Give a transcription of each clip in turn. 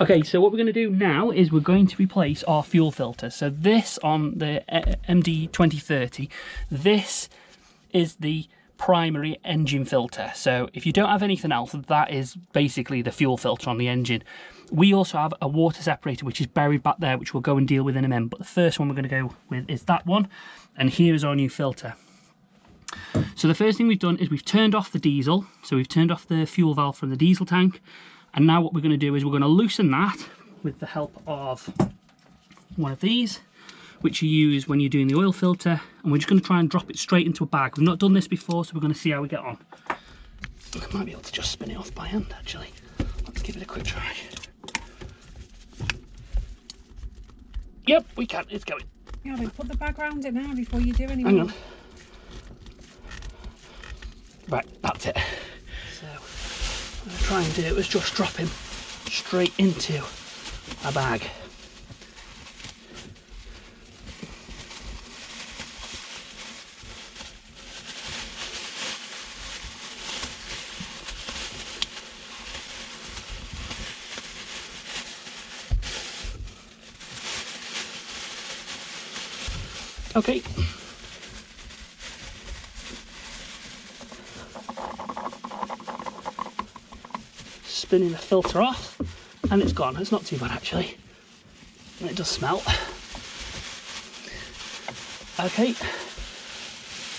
Okay, so what we're going to do now is we're going to replace our fuel filter. So this on the MD2030, this is the primary engine filter. So if you don't have anything else, that is basically the fuel filter on the engine. We also have a water separator which is buried back there, which we'll go and deal with in a minute. But the first one we're going to go with is that one, and here is our new filter. So the first thing we've done is we've turned off the diesel. So we've turned off the fuel valve from the diesel tank, and now what we're going to do is we're going to loosen that with the help of one of these, which you use when you're doing the oil filter, and we're just going to try and drop it straight into a bag. We've not done this before, so we're going to see how we get on. I might be able to just spin it off by hand, actually. Let's give it a quick try. Yep, we can. It's going. Yeah, we put the bag round it now before you do anything. Hang on. Right, that's it. So what I'm going to try and do is just drop him straight into a bag. Okay. Spinning the filter off, and it's gone. It's not too bad actually. And it does smell. Okay.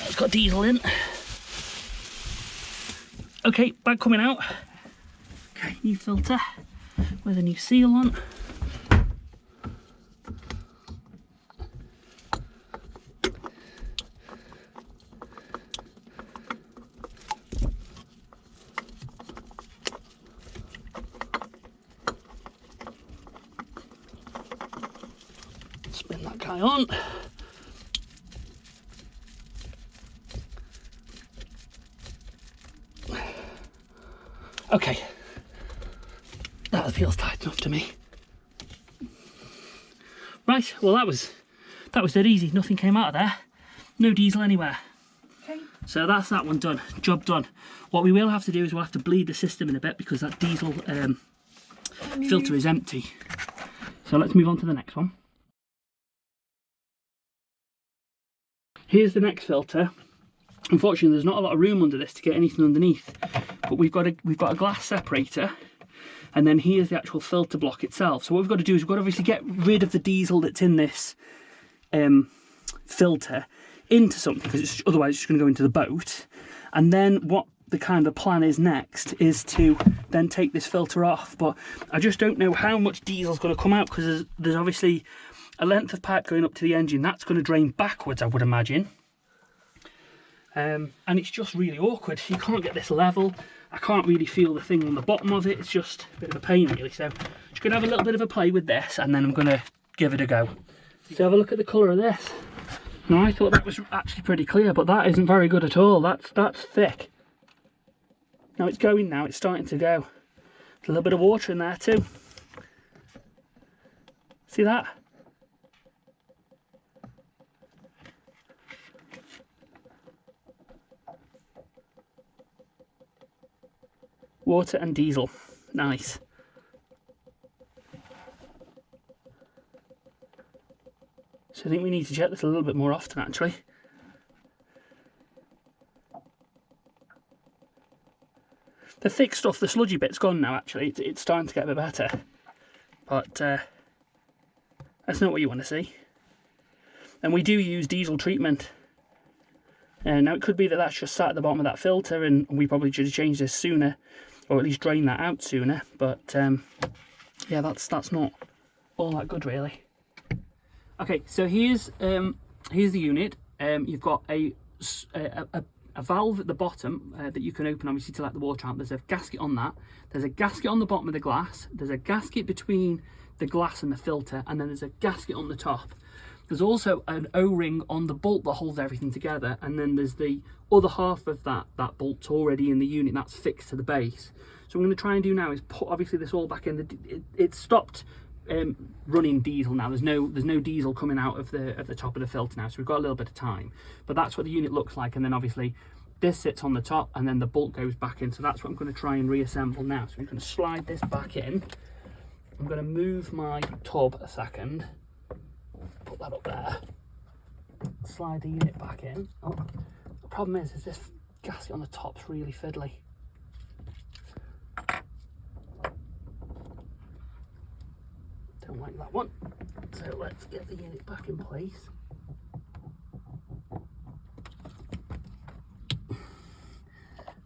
That's got diesel in. Okay, bag coming out. Okay, new filter with a new seal on. Spin that guy on. Okay, that feels tight enough to me. Right, well that was dead easy. Nothing came out of there. No diesel anywhere. Okay. So that's that one done. Job done. What we will have to do is we'll have to bleed the system in a bit because that diesel filter is empty. So let's move on to the next one. Here's the next filter. Unfortunately, there's not a lot of room under this to get anything underneath, but we've got a glass separator, and then here's the actual filter block itself. So what we've got to do is we've got to obviously get rid of the diesel that's in this filter into something, because otherwise it's just going to go into the boat. And then what the kind of plan is next is to then take this filter off, but I just don't know how much diesel's going to come out, because there's obviously a length of pipe going up to the engine that's going to drain backwards, I would imagine. And it's just really awkward. You can't get this level. I can't really feel the thing on the bottom of it. It's just a bit of a pain really. So just going to have a little bit of a play with this, and then I'm going to give it a go. So have a look at the colour of this. Now I thought that was actually pretty clear, but that isn't very good at all. That's thick. Now it's going now. It's starting to go. There's a little bit of water in there too. See that? Water and diesel. Nice. So I think we need to check this a little bit more often actually. The thick stuff, the sludgy bit's gone now actually. It's starting to get a bit better. But that's not what you want to see. And we do use diesel treatment. Now it could be that that's just sat at the bottom of that filter, and we probably should have changed this sooner, or at least drain that out sooner. But yeah, that's not all that good really. Okay, so here's the unit. You've got a valve at the bottom that you can open obviously to let the water out. There's a gasket on that. There's a gasket on the bottom of the glass. There's a gasket between the glass and the filter, and then there's a gasket on the top. There's also an O-ring on the bolt that holds everything together, and then there's the other half of that bolt's already in the unit that's fixed to the base. So what I'm going to try and do now is put obviously this all back in. It stopped running diesel now. There's no diesel coming out of the top of the filter now, so we've got a little bit of time. But that's what the unit looks like, and then obviously this sits on the top, and then the bolt goes back in. So that's what I'm going to try and reassemble now. So we're going to slide this back in, I'm going to move my tub a second, put that up there, slide the unit back in. Oh, the problem is this gasket on the top's really fiddly. Don't like that one. So let's get the unit back in place.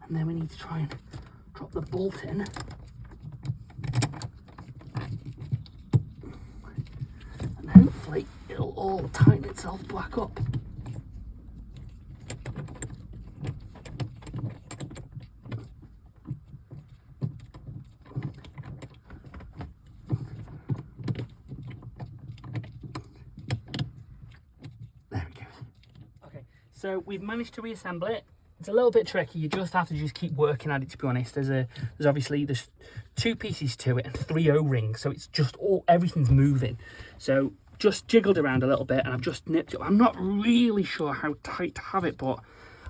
And then we need to try and drop the bolt in. And hopefully it'll all tighten itself back up. There we go. Okay, so we've managed to reassemble it. It's a little bit tricky. You just have to keep working at it, to be honest. There's obviously 2 pieces to it and 3 O-rings, so it's just everything's moving. So just jiggled around a little bit and I've just nipped it. I'm not really sure how tight to have it, but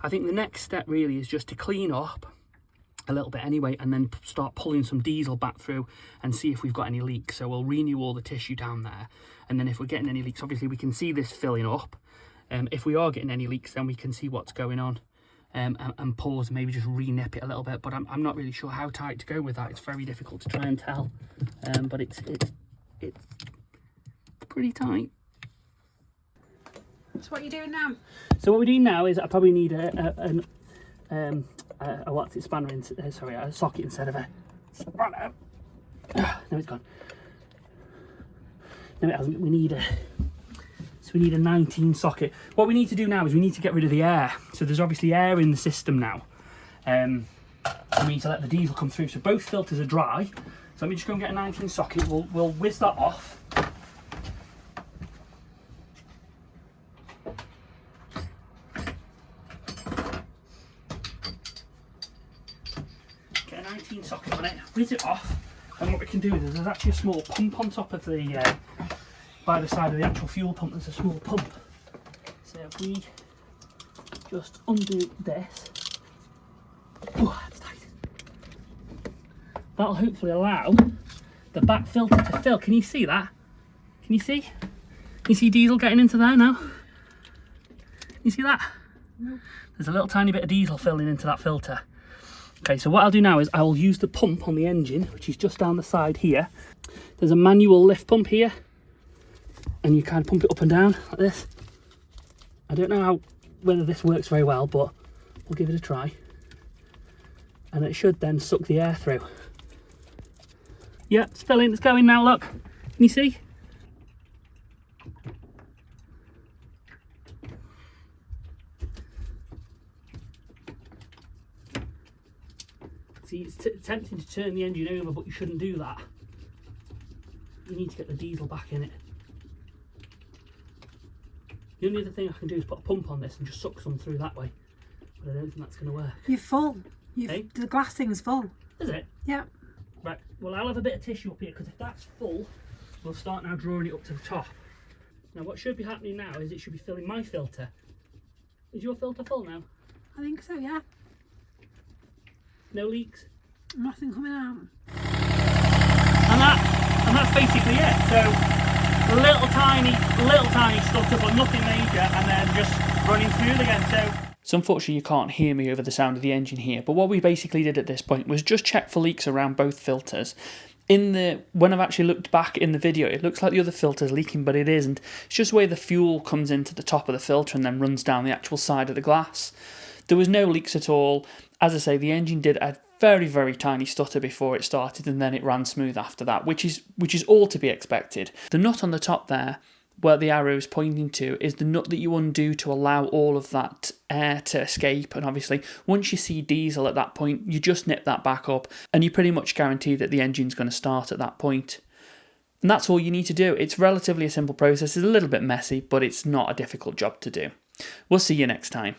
I think the next step really is just to clean up a little bit anyway, and then start pulling some diesel back through and see if we've got any leaks. So we'll renew all the tissue down there, and then if we're getting any leaks, obviously we can see this filling up. If we are getting any leaks, then we can see what's going on. And pause and maybe just re-nip it a little bit, but I'm not really sure how tight to go with that. It's very difficult to try and tell, but it's pretty tight. So what are you doing now? So what we're doing now is I probably need a what's it, spanner sorry, a socket instead of a spanner. No, it's gone. No, it hasn't. We need a 19 socket. What we need to do now is we need to get rid of the air. So there's obviously air in the system now. We need to let the diesel come through. So both filters are dry. So let me just go and get a 19 socket. We'll whiz that off. Get a 19 socket on it, whiz it off. And what we can do is there's actually a small pump on top of the by the side of the actual fuel pump. There's a small pump. So if we just undo this, oh, that's tight. That'll hopefully allow the back filter to fill. Can you see that? Can you see? Can you see diesel getting into there now? Can you see that? No. There's a little tiny bit of diesel filling into that filter. Okay, so what I'll do now is I will use the pump on the engine, which is just down the side here. There's a manual lift pump here, and you kind of pump it up and down like this. I don't know whether this works very well, but we'll give it a try. And it should then suck the air through. Yeah, it's filling, it's going now, look. Can you see? See, it's tempting to turn the engine over, but you shouldn't do that. You need to get the diesel back in it. The only other thing I can do is put a pump on this and just suck some through that way. But I don't think that's going to work. You're full. Hey? The glass thing's full. Is it? Yeah. Right, well I'll have a bit of tissue up here, because if that's full, we'll start now drawing it up to the top. Now what should be happening now is it should be filling my filter. Is your filter full now? I think so, yeah. No leaks? Nothing coming out. And that's basically it. So little tiny stutter, but nothing major, and then just running smooth again. So unfortunately you can't hear me over the sound of the engine here, but what we basically did at this point was just check for leaks around both filters. When I've actually looked back in the video, it looks like the other filter's leaking, but it isn't. It's just the way the fuel comes into the top of the filter and then runs down the actual side of the glass. There was no leaks at all. As I say, the engine did a very, very tiny stutter before it started, and then it ran smooth after that, which is all to be expected. The nut on the top there, where the arrow is pointing to, is the nut that you undo to allow all of that air to escape. And obviously, once you see diesel at that point, you just nip that back up, and you pretty much guarantee that the engine's going to start at that point. And that's all you need to do. It's relatively a simple process. It's a little bit messy, but it's not a difficult job to do. We'll see you next time.